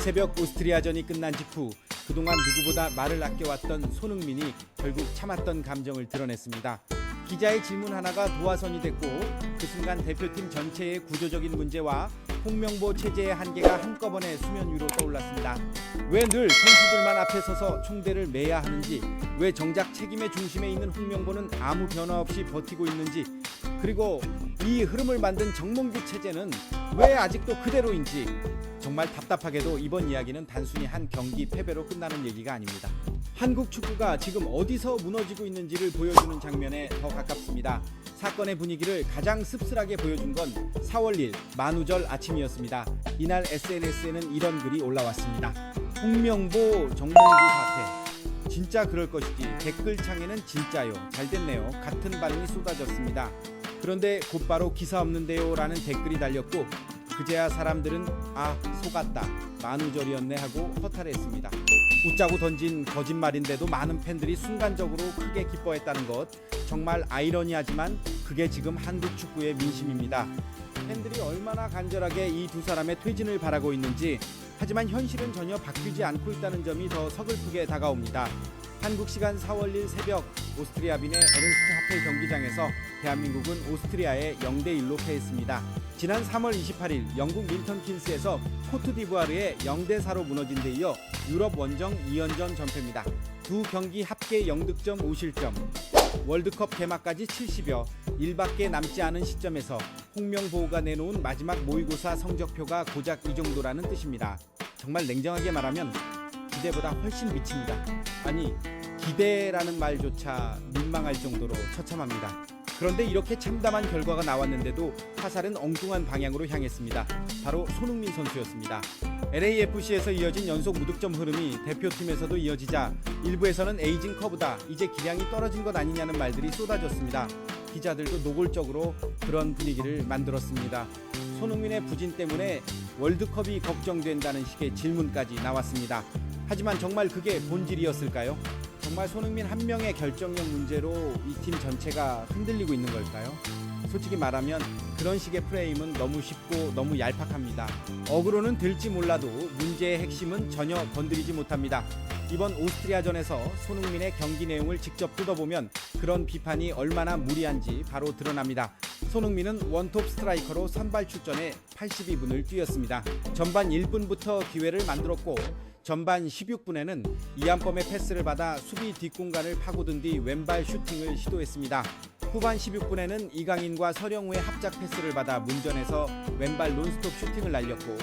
새벽 오스트리아전이 끝난 직후 그동안 누구보다 말을 아껴왔던 손흥민이 결국 참았던 감정을 드러냈습니다. 기자의 질문 하나가 도화선이 됐고 그 순간 대표팀 전체의 구조적인 문제와 홍명보 체제의 한계가 한꺼번에 수면 위로 떠올랐습니다. 왜 늘 선수들만 앞에 서서 총대를 매야 하는지, 왜 정작 책임의 중심에 있는 홍명보는 아무 변화 없이 버티고 있는지, 그리고 이 흐름을 만든 정몽규 체제는 왜 아직도 그대로인지. 정말 답답하게도 이번 이야기는 단순히 한 경기 패배로 끝나는 얘기가 아닙니다. 한국 축구가 지금 어디서 무너지고 있는지를 보여주는 장면에 더 가깝습니다. 사건의 분위기를 가장 씁쓸하게 보여준 건 4월 1일 만우절 아침이었습니다. 이날 SNS에는 이런 글이 올라왔습니다. 홍명보 정몽규 사태 진짜 그럴 것이지. 댓글창에는 진짜요, 잘됐네요 같은 반응이 쏟아졌습니다. 그런데 곧바로 기사 없는데요 라는 댓글이 달렸고 그제야 사람들은 아 속았다, 만우절이었네 하고 허탈했습니다. 웃자고 던진 거짓말인데도 많은 팬들이 순간적으로 크게 기뻐했다는 것, 정말 아이러니하지만 그게 지금 한국 축구의 민심입니다. 팬들이 얼마나 간절하게 이 두 사람의 퇴진을 바라고 있는지, 하지만 현실은 전혀 바뀌지 않고 있다는 점이 더 서글프게 다가옵니다. 한국 시간 4월 1일 새벽 오스트리아 빈의 에른스트 하펠 경기장에서 대한민국은 오스트리아에 0대1로 패했습니다. 지난 3월 28일 영국 밀턴 킨스에서 코트디부아르에 0대4로 무너진 데 이어 유럽 원정 2연전 전패입니다. 두 경기 합계 0득점 5실점, 월드컵 개막까지 70여 일밖에 남지 않은 시점에서 홍명보가 내놓은 마지막 모의고사 성적표가 고작 이 정도라는 뜻입니다. 정말 냉정하게 말하면 기대보다 훨씬 미칩니다. 아니, 기대라는 말조차 민망할 정도로 처참합니다. 그런데 이렇게 참담한 결과가 나왔는데도 화살은 엉뚱한 방향으로 향했습니다. 바로 손흥민 선수였습니다. LAFC에서 이어진 연속 무득점 흐름이 대표팀에서도 이어지자 일부에서는 에이징 커브다, 이제 기량이 떨어진 것 아니냐는 말들이 쏟아졌습니다. 기자들도 노골적으로 그런 분위기를 만들었습니다. 손흥민의 부진 때문에 월드컵이 걱정된다는 식의 질문까지 나왔습니다. 하지만 정말 그게 본질이었을까요? 정말 손흥민 한 명의 결정력 문제로 이 팀 전체가 흔들리고 있는 걸까요? 솔직히 말하면 그런 식의 프레임은 너무 쉽고 너무 얄팍합니다. 어그로는 될지 몰라도 문제의 핵심은 전혀 건드리지 못합니다. 이번 오스트리아전에서 손흥민의 경기 내용을 직접 뜯어보면 그런 비판이 얼마나 무리한지 바로 드러납니다. 손흥민은 원톱 스트라이커로 선발 출전해 82분을 뛰었습니다. 전반 1분부터 기회를 만들었고 전반 16분에는 이한범의 패스를 받아 수비 뒷공간을 파고든 뒤 왼발 슈팅을 시도했습니다. 후반 16분에는 이강인과 서령우의 합작 패스를 받아 문전에서 왼발 논스톱 슈팅을 날렸고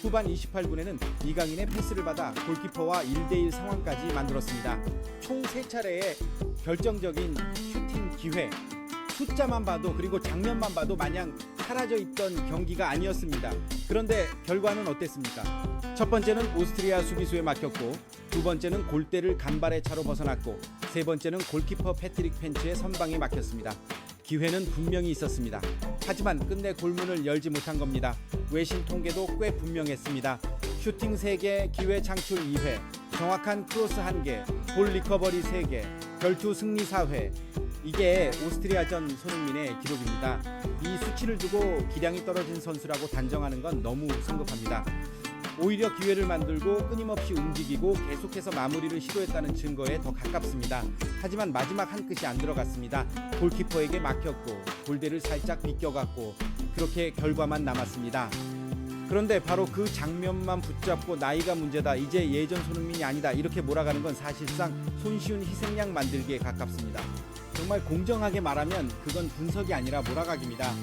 후반 28분에는 이강인의 패스를 받아 골키퍼와 1대1 상황까지 만들었습니다. 총 3차례의 결정적인 슈팅 기회, 숫자만 봐도 그리고 장면만 봐도 마냥 사라져 있던 경기가 아니었습니다. 그런데 결과는 어땠습니까? 첫 번째는 오스트리아 수비수에 막혔고, 두 번째는 골대를 간발의 차로 벗어났고, 세 번째는 골키퍼 패트릭 펜츠의 선방에 막혔습니다. 기회는 분명히 있었습니다. 하지만 끝내 골문을 열지 못한 겁니다. 외신 통계도 꽤 분명했습니다. 슈팅 3개, 기회 창출 2회, 정확한 크로스 1개, 볼 리커버리 3개, 결투 승리 4회. 이게 오스트리아전 손흥민의 기록입니다. 이 수치를 두고 기량이 떨어진 선수라고 단정하는 건 너무 성급합니다. 오히려 기회를 만들고 끊임없이 움직이고 계속해서 마무리를 시도했다는 증거에 더 가깝습니다. 하지만 마지막 한 끗이 안 들어갔습니다. 골키퍼에게 막혔고 골대를 살짝 비껴갔고 그렇게 결과만 남았습니다. 그런데 바로 그 장면만 붙잡고 나이가 문제다, 이제 예전 손흥민이 아니다, 이렇게 몰아가는 건 사실상 손쉬운 희생양 만들기에 가깝습니다. 정말 공정하게 말하면 그건 분석이 아니라 몰아가기입니다.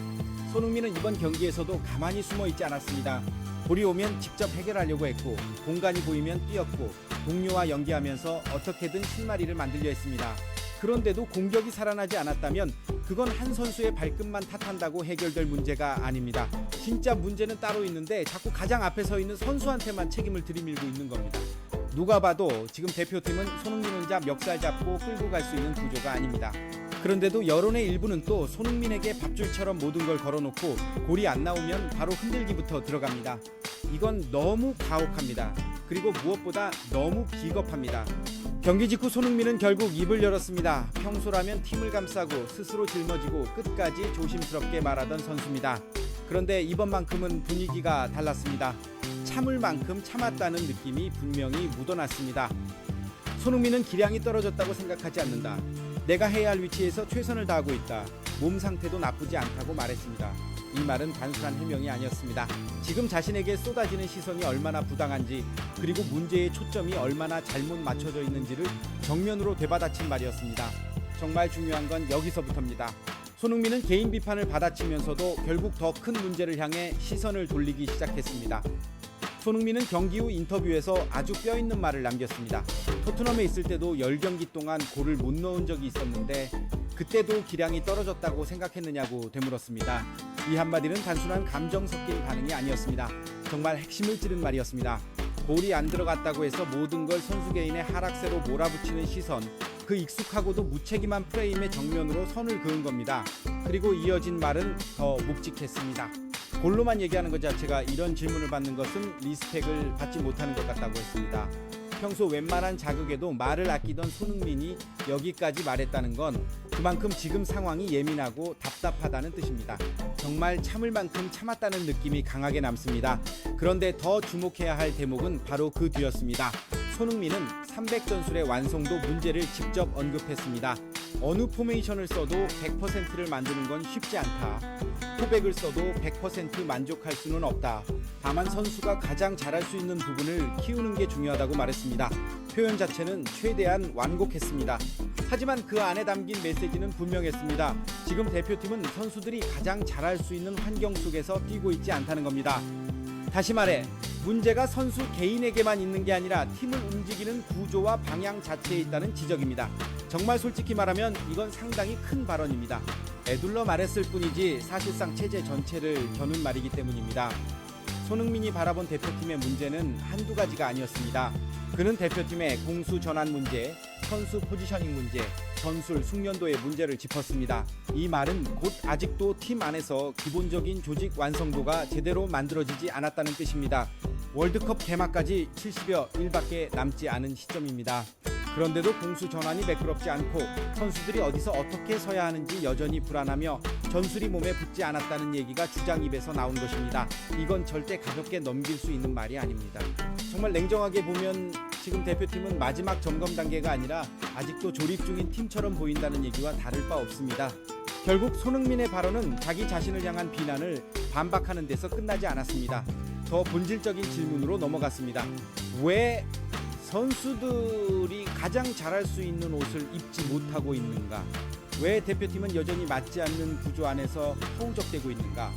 손흥민은 이번 경기에서도 가만히 숨어 있지 않았습니다. 볼이 오면 직접 해결하려고 했고, 공간이 보이면 뛰었고, 동료와 연기하면서 어떻게든 신마리를 만들려 했습니다. 그런데도 공격이 살아나지 않았다면 그건 한 선수의 발끝만 탓한다고 해결될 문제가 아닙니다. 진짜 문제는 따로 있는데 자꾸 가장 앞에 서 있는 선수한테만 책임을 들이밀고 있는 겁니다. 누가 봐도 지금 대표팀은 손흥민 혼자 멱살 잡고 끌고 갈 수 있는 구조가 아닙니다. 그런데도 여론의 일부는 또 손흥민에게 밥줄처럼 모든 걸 걸어놓고 골이 안 나오면 바로 흔들기부터 들어갑니다. 이건 너무 가혹합니다. 그리고 무엇보다 너무 비겁합니다. 경기 직후 손흥민은 결국 입을 열었습니다. 평소라면 팀을 감싸고 스스로 짊어지고 끝까지 조심스럽게 말하던 선수입니다. 그런데 이번만큼은 분위기가 달랐습니다. 참을 만큼 참았다는 느낌이 분명히 묻어났습니다. 손흥민은 기량이 떨어졌다고 생각하지 않는다. 내가 해야 할 위치에서 최선을 다하고 있다. 몸 상태도 나쁘지 않다고 말했습니다. 이 말은 단순한 해명이 아니었습니다. 지금 자신에게 쏟아지는 시선이 얼마나 부당한지, 그리고 문제의 초점이 얼마나 잘못 맞춰져 있는지를 정면으로 되받아친 말이었습니다. 정말 중요한 건 여기서부터입니다. 손흥민은 개인 비판을 받아치면서도 결국 더 큰 문제를 향해 시선을 돌리기 시작했습니다. 손흥민은 경기 후 인터뷰에서 아주 뼈있는 말을 남겼습니다. 토트넘에 있을 때도 10경기 동안 골을 못 넣은 적이 있었는데 그때도 기량이 떨어졌다고 생각했느냐고 되물었습니다. 이 한마디는 단순한 감정 섞인 반응이 아니었습니다. 정말 핵심을 찌른 말이었습니다. 골이 안 들어갔다고 해서 모든 걸 선수 개인의 하락세로 몰아붙이는 시선, 그 익숙하고도 무책임한 프레임의 정면으로 선을 그은 겁니다. 그리고 이어진 말은 더 묵직했습니다. 골로만 얘기하는 것 자체가 이런 질문을 받는 것은 리스펙을 받지 못하는 것 같다고 했습니다. 평소 웬만한 자극에도 말을 아끼던 손흥민이 여기까지 말했다는 건 그만큼 지금 상황이 예민하고 답답하다는 뜻입니다. 정말 참을 만큼 참았다는 느낌이 강하게 남습니다. 그런데 더 주목해야 할 대목은 바로 그 뒤였습니다. 손흥민은 300전술의 완성도 문제를 직접 언급했습니다. 어느 포메이션을 써도 100%를 만드는 건 쉽지 않다. 포백을 써도 100% 만족할 수는 없다. 다만 선수가 가장 잘할 수 있는 부분을 키우는 게 중요하다고 말했습니다. 표현 자체는 최대한 완곡했습니다. 하지만 그 안에 담긴 메시지는 분명했습니다. 지금 대표팀은 선수들이 가장 잘할 수 있는 환경 속에서 뛰고 있지 않다는 겁니다. 다시 말해 문제가 선수 개인에게만 있는 게 아니라 팀을 움직이는 구조와 방향 자체에 있다는 지적입니다. 정말 솔직히 말하면 이건 상당히 큰 발언입니다. 에둘러 말했을 뿐이지 사실상 체제 전체를 겨눈 말이기 때문입니다. 손흥민이 바라본 대표팀의 문제는 한두 가지가 아니었습니다. 그는 대표팀의 공수 전환 문제, 선수 포지셔닝 문제, 전술 숙련도의 문제를 짚었습니다. 이 말은 곧 아직도 팀 안에서 기본적인 조직 완성도가 제대로 만들어지지 않았다는 뜻입니다. 월드컵 개막까지 70여 일밖에 남지 않은 시점입니다. 그런데도 공수 전환이 매끄럽지 않고 선수들이 어디서 어떻게 서야 하는지 여전히 불안하며 전술이 몸에 붙지 않았다는 얘기가 주장 입에서 나온 것입니다. 이건 절대 가볍게 넘길 수 있는 말이 아닙니다. 정말 냉정하게 보면 지금 대표팀은 마지막 점검 단계가 아니라 아직도 조립 중인 팀처럼 보인다는 얘기와 다를 바 없습니다. 결국 손흥민의 발언은 자기 자신을 향한 비난을 반박하는 데서 끝나지 않았습니다. 더 본질적인 질문으로 넘어갔습니다. 왜 선수들이 가장 잘할 수 있는 옷을 입지 못하고 있는가? 왜 대표팀은 여전히 맞지 않는 구조 안에서 허우적대고 있는가?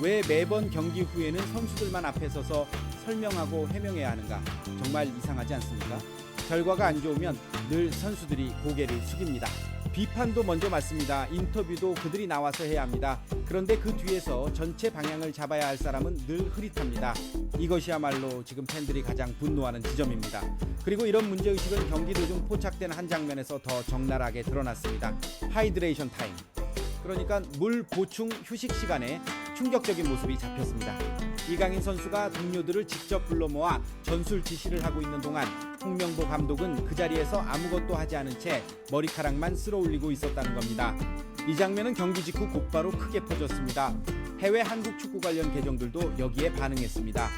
왜 매번 경기 후에는 선수들만 앞에 서서 설명하고 해명해야 하는가? 정말 이상하지 않습니까? 결과가 안 좋으면 늘 선수들이 고개를 숙입니다. 비판도 먼저 맞습니다. 인터뷰도 그들이 나와서 해야 합니다. 그런데 그 뒤에서 전체 방향을 잡아야 할 사람은 늘 흐릿합니다. 이것이야말로 지금 팬들이 가장 분노하는 지점입니다. 그리고 이런 문제의식은 경기 도중 포착된 한 장면에서 더 적나라하게 드러났습니다. 하이드레이션 타임. 그러니까 물 보충 휴식 시간에 충격적인 모습이 잡혔습니다. 이강인 선수가 동료들을 직접 불러 모아 전술 지시를 하고 있는 동안 홍명보 감독은 그 자리에서 아무것도 하지 않은 채 머리카락만 쓸어 올리고 있었다는 겁니다. 이 장면은 경기 직후 곧바로 크게 퍼졌습니다. 해외 한국 축구 관련 계정들도 여기에 반응했습니다.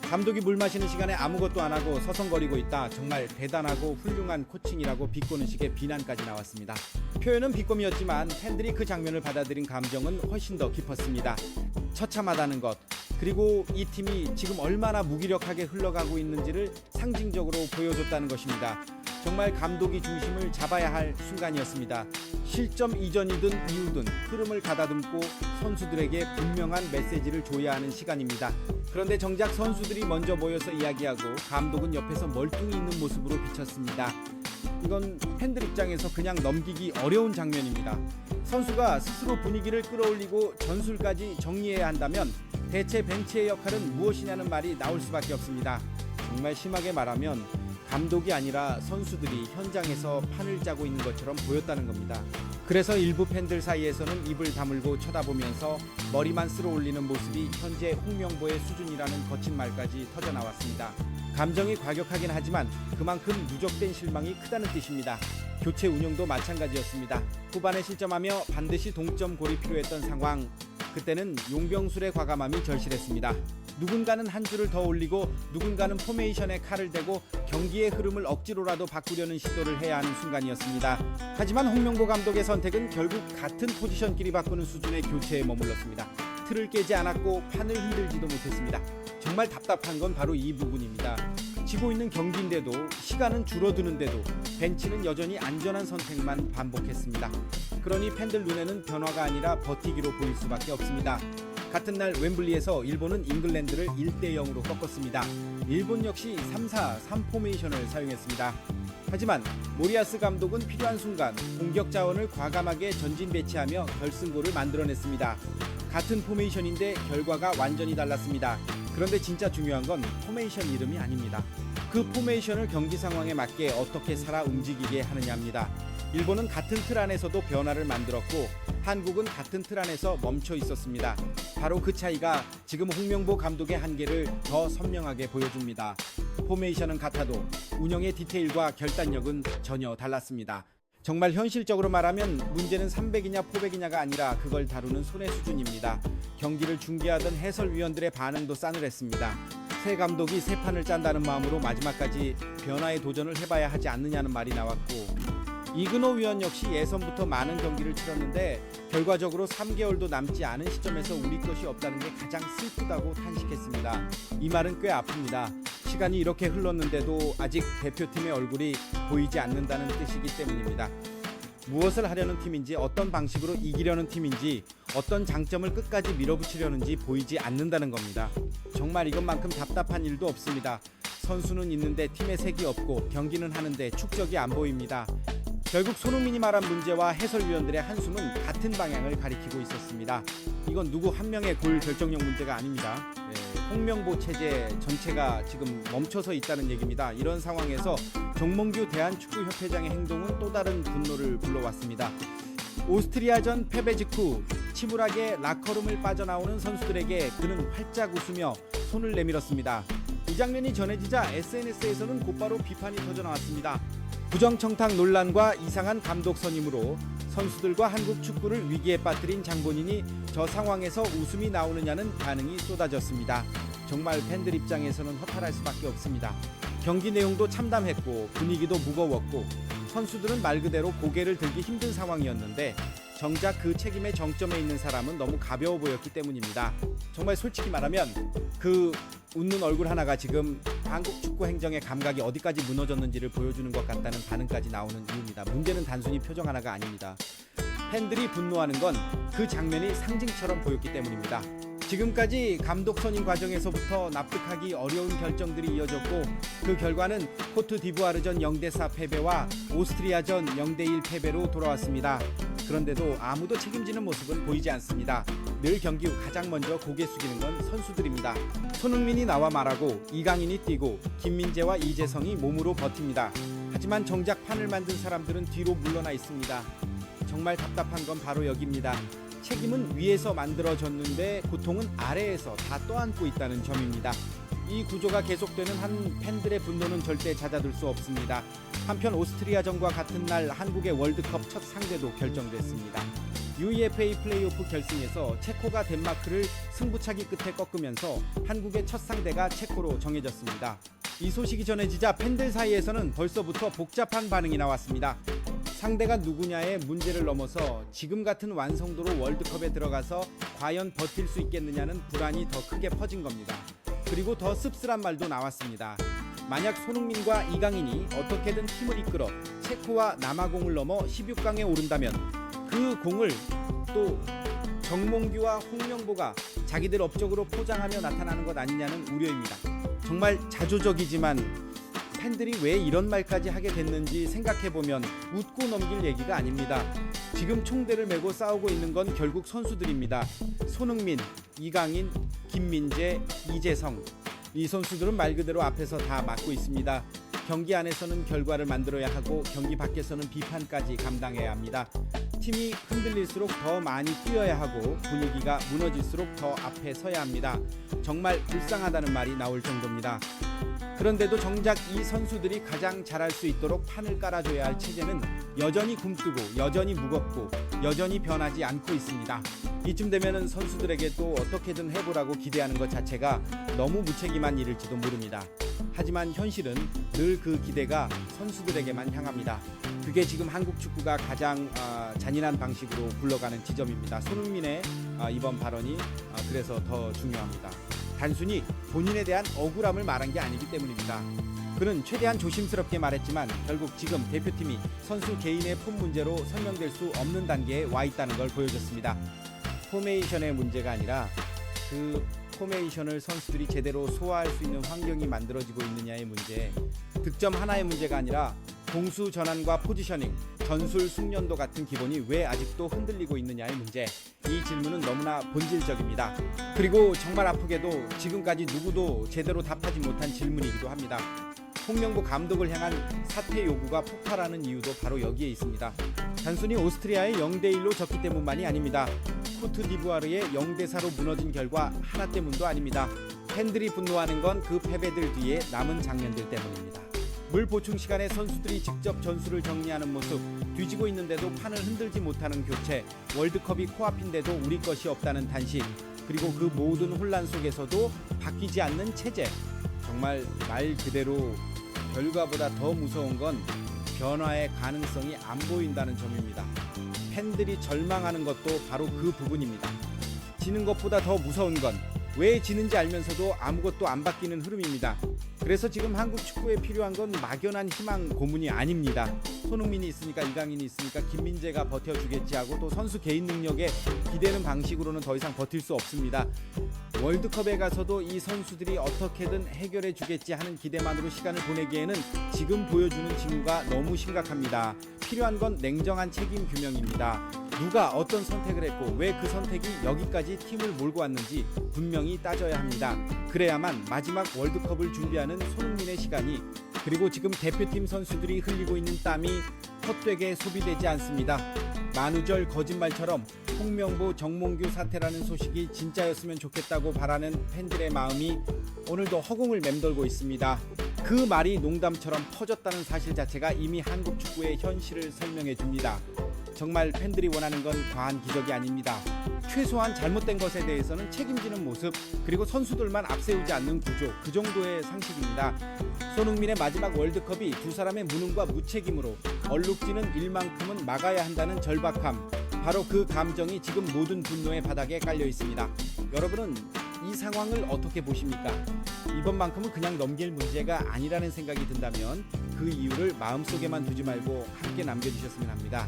감독이 물 마시는 시간에 아무것도 안 하고 서성거리고 있다. 정말 대단하고 훌륭한 코칭이라고 비꼬는 식의 비난까지 나왔습니다. 표현은 비꼬미였지만 팬들이 그 장면을 받아들인 감정은 훨씬 더 깊었습니다. 처참하다는 것, 그리고 이 팀이 지금 얼마나 무기력하게 흘러가고 있는지를 상징적으로 보여줬다는 것입니다. 정말 감독이 중심을 잡아야 할 순간이었습니다. 실점 이전이든 이후든 흐름을 가다듬고 선수들에게 분명한 메시지를 줘야 하는 시간입니다. 그런데 정작 선수들이 먼저 모여서 이야기하고 감독은 옆에서 멀뚱히 있는 모습으로 비쳤습니다. 이건 팬들 입장에서 그냥 넘기기 어려운 장면입니다. 선수가 스스로 분위기를 끌어올리고 전술까지 정리해야 한다면 대체 벤치의 역할은 무엇이냐는 말이 나올 수밖에 없습니다. 정말 심하게 말하면 감독이 아니라 선수들이 현장에서 판을 짜고 있는 것처럼 보였다는 겁니다. 그래서 일부 팬들 사이에서는 입을 다물고 쳐다보면서 머리만 쓸어 올리는 모습이 현재 홍명보의 수준이라는 거친 말까지 터져나왔습니다. 감정이 과격하긴 하지만 그만큼 누적된 실망이 크다는 뜻입니다. 교체 운영도 마찬가지였습니다. 후반에 실점하며 반드시 동점 골이 필요했던 상황, 그때는 용병술의 과감함이 절실했습니다. 누군가는 한 줄을 더 올리고 누군가는 포메이션에 칼을 대고 경기의 흐름을 억지로라도 바꾸려는 시도를 해야 하는 순간이었습니다. 하지만 홍명보 감독의 선택은 결국 같은 포지션끼리 바꾸는 수준의 교체에 머물렀습니다. 틀을 깨지 않았고 판을 흔들지도 못했습니다. 정말 답답한 건 바로 이 부분입니다. 지고 있는 경기인데도 시간은 줄어드는데도 벤치는 여전히 안전한 선택만 반복했습니다. 그러니 팬들 눈에는 변화가 아니라 버티기로 보일 수밖에 없습니다. 같은 날 웸블리에서 일본은 잉글랜드를 1대0으로 꺾었습니다. 일본 역시 3-4-3 포메이션을 사용했습니다. 하지만 모리아스 감독은 필요한 순간 공격 자원을 과감하게 전진 배치하며 결승골을 만들어냈습니다. 같은 포메이션인데 결과가 완전히 달랐습니다. 그런데 진짜 중요한 건 포메이션 이름이 아닙니다. 그 포메이션을 경기 상황에 맞게 어떻게 살아 움직이게 하느냐입니다. 일본은 같은 틀 안에서도 변화를 만들었고 한국은 같은 틀 안에서 멈춰 있었습니다. 바로 그 차이가 지금 홍명보 감독의 한계를 더 선명하게 보여줍니다. 포메이션은 같아도 운영의 디테일과 결단력은 전혀 달랐습니다. 정말 현실적으로 말하면 문제는 300이냐 포백이냐가 아니라 그걸 다루는 손의 수준입니다. 경기를 중계하던 해설위원들의 반응도 싸늘했습니다. 새 감독이 새 판을 짠다는 마음으로 마지막까지 변화에 도전을 해봐야 하지 않느냐는 말이 나왔고, 이근호 위원 역시 예선부터 많은 경기를 치렀는데 결과적으로 3개월도 남지 않은 시점에서 우리 것이 없다는 게 가장 슬프다고 탄식했습니다. 이 말은 꽤 아픕니다. 시간이 이렇게 흘렀는데도 아직 대표팀의 얼굴이 보이지 않는다는 뜻이기 때문입니다. 무엇을 하려는 팀인지, 어떤 방식으로 이기려는 팀인지, 어떤 장점을 끝까지 밀어붙이려는지 보이지 않는다는 겁니다. 정말 이것만큼 답답한 일도 없습니다. 선수는 있는데 팀의 색이 없고 경기는 하는데 축적이 안 보입니다. 결국 손흥민이 말한 문제와 해설위원들의 한숨은 같은 방향을 가리키고 있었습니다. 이건 누구 한 명의 골 결정력 문제가 아닙니다. 홍명보 체제 전체가 지금 멈춰서 있다는 얘기입니다. 이런 상황에서 정몽규 대한축구협회장의 행동은 또 다른 분노를 불러왔습니다. 오스트리아전 패배 직후 침울하게 라커룸을 빠져나오는 선수들에게 그는 활짝 웃으며 손을 내밀었습니다. 이 장면이 전해지자 SNS에서는 곧바로 비판이 터져나왔습니다. 부정청탁 논란과 이상한 감독 선임으로 선수들과 한국 축구를 위기에 빠뜨린 장본인이 저 상황에서 웃음이 나오느냐는 반응이 쏟아졌습니다. 정말 팬들 입장에서는 허탈할 수밖에 없습니다. 경기 내용도 참담했고 분위기도 무거웠고 선수들은 말 그대로 고개를 들기 힘든 상황이었는데 정작 그 책임의 정점에 있는 사람은 너무 가벼워 보였기 때문입니다. 정말 솔직히 말하면 그 웃는 얼굴 하나가 지금 한국 축구 행정의 감각이 어디까지 무너졌는지를 보여주는 것 같다는 반응까지 나오는 이유입니다. 문제는 단순히 표정 하나가 아닙니다. 팬들이 분노하는 건 그 장면이 상징처럼 보였기 때문입니다. 지금까지 감독 선임 과정에서부터 납득하기 어려운 결정들이 이어졌고 그 결과는 코트디부아르전 0대4 패배와 오스트리아전 0대1 패배로 돌아왔습니다. 그런데도 아무도 책임지는 모습은 보이지 않습니다. 늘 경기 후 가장 먼저 고개 숙이는 건 선수들입니다. 손흥민이 나와 말하고 이강인이 뛰고 김민재와 이재성이 몸으로 버팁니다. 하지만 정작 판을 만든 사람들은 뒤로 물러나 있습니다. 정말 답답한 건 바로 여기입니다. 책임은 위에서 만들어졌는데 고통은 아래에서 다 떠안고 있다는 점입니다. 이 구조가 계속되는 한 팬들의 분노는 절대 잦아들 수 없습니다. 한편 오스트리아전과 같은 날 한국의 월드컵 첫 상대도 결정됐습니다. UEFA 플레이오프 결승에서 체코가 덴마크를 승부차기 끝에 꺾으면서 한국의 첫 상대가 체코로 정해졌습니다. 이 소식이 전해지자 팬들 사이에서는 벌써부터 복잡한 반응이 나왔습니다. 상대가 누구냐의 문제를 넘어서 지금 같은 완성도로 월드컵에 들어가서 과연 버틸 수 있겠느냐는 불안이 더 크게 퍼진 겁니다. 그리고 더 씁쓸한 말도 나왔습니다. 만약 손흥민과 이강인이 어떻게든 팀을 이끌어 체코와 남아공을 넘어 16강에 오른다면 그 공을 또 정몽규와 홍명보가 자기들 업적으로 포장하며 나타나는 것 아니냐는 우려입니다. 정말 자조적이지만 팬들이 왜 이런 말까지 하게 됐는지 생각해보면 웃고 넘길 얘기가 아닙니다. 지금 총대를 메고 싸우고 있는 건 결국 선수들입니다. 손흥민, 이강인, 김민재, 이재성, 이 선수들은 말 그대로 앞에서 다 맡고 있습니다. 경기 안에서는 결과를 만들어야 하고 경기 밖에서는 비판까지 감당해야 합니다. 팀이 흔들릴수록 더 많이 뛰어야 하고 분위기가 무너질수록 더 앞에 서야 합니다. 정말 불쌍하다는 말이 나올 정도입니다. 그런데도 정작 이 선수들이 가장 잘할 수 있도록 판을 깔아줘야 할 체제는 여전히 굼뜨고 여전히 무겁고 여전히 변하지 않고 있습니다. 이쯤 되면은 선수들에게 또 어떻게든 해보라고 기대하는 것 자체가 너무 무책임한 일일지도 모릅니다. 하지만 현실은 늘 그 기대가 선수들에게만 향합니다. 그게 지금 한국 축구가 가장 잔인한 방식으로 굴러가는 지점입니다. 손흥민의 이번 발언이 그래서 더 중요합니다. 단순히 본인에 대한 억울함을 말한 게 아니기 때문입니다. 그는 최대한 조심스럽게 말했지만 결국 지금 대표팀이 선수 개인의 폼 문제로 설명될 수 없는 단계에 와 있다는 걸 보여줬습니다. 포메이션의 문제가 아니라 그 포메이션을 선수들이 제대로 소화할 수 있는 환경이 만들어지고 있느냐의 문제, 득점 하나의 문제가 아니라 공수 전환과 포지셔닝, 전술 숙련도 같은 기본이 왜 아직도 흔들리고 있느냐의 문제, 이 질문은 너무나 본질적입니다. 그리고 정말 아프게도 지금까지 누구도 제대로 답하지 못한 질문이기도 합니다. 홍명보 감독을 향한 사퇴 요구가 폭발하는 이유도 바로 여기에 있습니다. 단순히 오스트리아의 0대1로 졌기 때문만이 아닙니다. 코트디부아르의 0대4로 무너진 결과 하나 때문도 아닙니다. 팬들이 분노하는 건 그 패배들 뒤에 남은 장면들 때문입니다. 물 보충 시간에 선수들이 직접 전술을 정리하는 모습, 뒤지고 있는데도 판을 흔들지 못하는 교체, 월드컵이 코앞인데도 우리 것이 없다는 단식, 그리고 그 모든 혼란 속에서도 바뀌지 않는 체제. 정말 말 그대로 결과보다 더 무서운 건 변화의 가능성이 안 보인다는 점입니다. 팬들이 절망하는 것도 바로 그 부분입니다. 지는 것보다 더 무서운 건 왜 지는지 알면서도 아무것도 안 바뀌는 흐름입니다. 그래서 지금 한국 축구에 필요한 건 막연한 희망 고문이 아닙니다. 손흥민이 있으니까, 이강인이 있으니까 김민재가 버텨주겠지 하고 또 선수 개인 능력에 기대는 방식으로는 더 이상 버틸 수 없습니다. 월드컵에 가서도 이 선수들이 어떻게든 해결해 주겠지 하는 기대만으로 시간을 보내기에는 지금 보여주는 징후가 너무 심각합니다. 필요한 건 냉정한 책임 규명입니다. 누가 어떤 선택을 했고 왜 그 선택이 여기까지 팀을 몰고 왔는지 분명히 따져야 합니다. 그래야만 마지막 월드컵을 준비하는 손흥민의 시간이, 그리고 지금 대표팀 선수들이 흘리고 있는 땀이 헛되게 소비되지 않습니다. 만우절 거짓말처럼 홍명보, 정몽규 사태라는 소식이 진짜였으면 좋겠다고 바라는 팬들의 마음이 오늘도 허공을 맴돌고 있습니다. 그 말이 농담처럼 퍼졌다는 사실 자체가 이미 한국 축구의 현실을 설명해 줍니다. 정말 팬들이 원하는 건 과한 기적이 아닙니다. 최소한 잘못된 것에 대해서는 책임지는 모습, 그리고 선수들만 앞세우지 않는 구조, 그 정도의 상식입니다. 손흥민의 마지막 월드컵이 두 사람의 무능과 무책임으로 얼룩지는 일만큼은 막아야 한다는 절박함, 바로 그 감정이 지금 모든 분노의 바닥에 깔려 있습니다. 여러분은 이 상황을 어떻게 보십니까? 이번만큼은 그냥 넘길 문제가 아니라는 생각이 든다면 그 이유를 마음속에만 두지 말고 함께 남겨주셨으면 합니다.